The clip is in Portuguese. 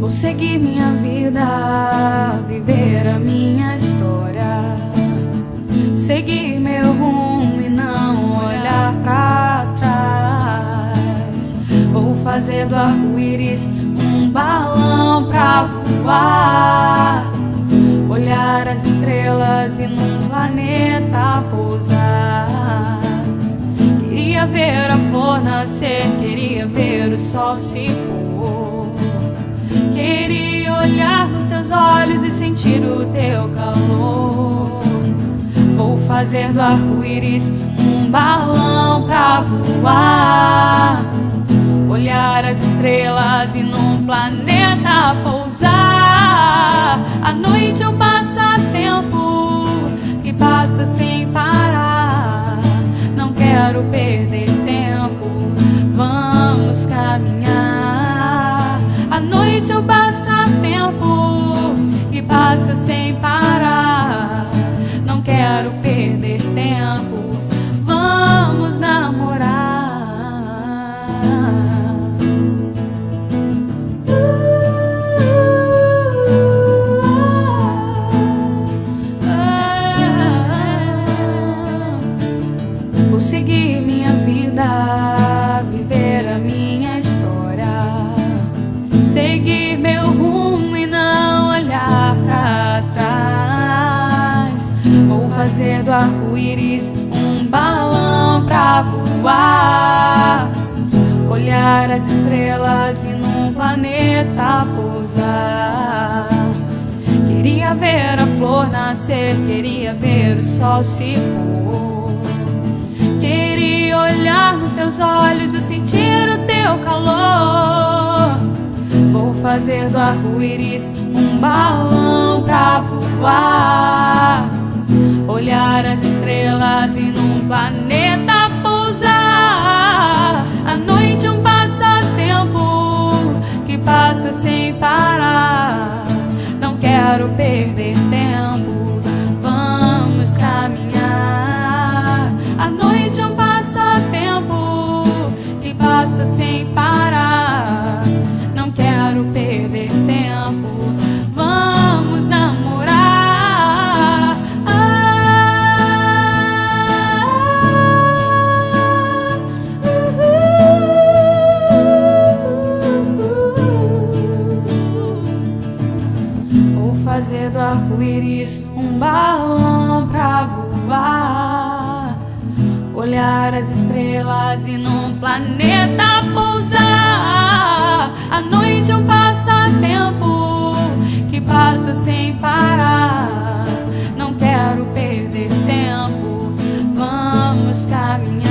Vou seguir minha vida, viver a minha história, seguir meu rumo e não olhar pra trás. Vou fazer do arco-íris um balão pra voar, olhar as estrelas e num planeta pousar. Queria ver a flor nascer, queria ver o sol se pôr, queria olhar nos teus olhos e sentir o teu calor. Vou fazer do arco-íris um balão pra voar, olhar as estrelas e num planeta pousar. A noite é um passatempo que passa sem parar. Não quero perder tempo, vamos caminhar. A noite é um passatempo que passa sem parar. Não quero perder tempo, vamos namorar. Vou seguir minha vida, viver a minha história, seguir meu rumo e não olhar pra trás. Vou fazer do arco-íris um balão pra voar, olhar as estrelas e num planeta pousar. Queria ver a flor nascer, queria ver o sol se pôr, queria olhar nos teus olhos e sentir o teu calor. Vou fazer do arco-íris um balão pra voar, olhar as estrelas e num planeta pousar. A noite é um passatempo que passa sem parar. Não quero perder tempo, vamos caminhar. A noite é um passatempo que passa sem parar. Não quero perder tempo, vamos namorar. Vou fazer do arco-íris um balão pra voar, olhar as estrelas e num planeta pousar. A noite é um passatempo que passa sem parar. Não quero perder tempo, vamos caminhar.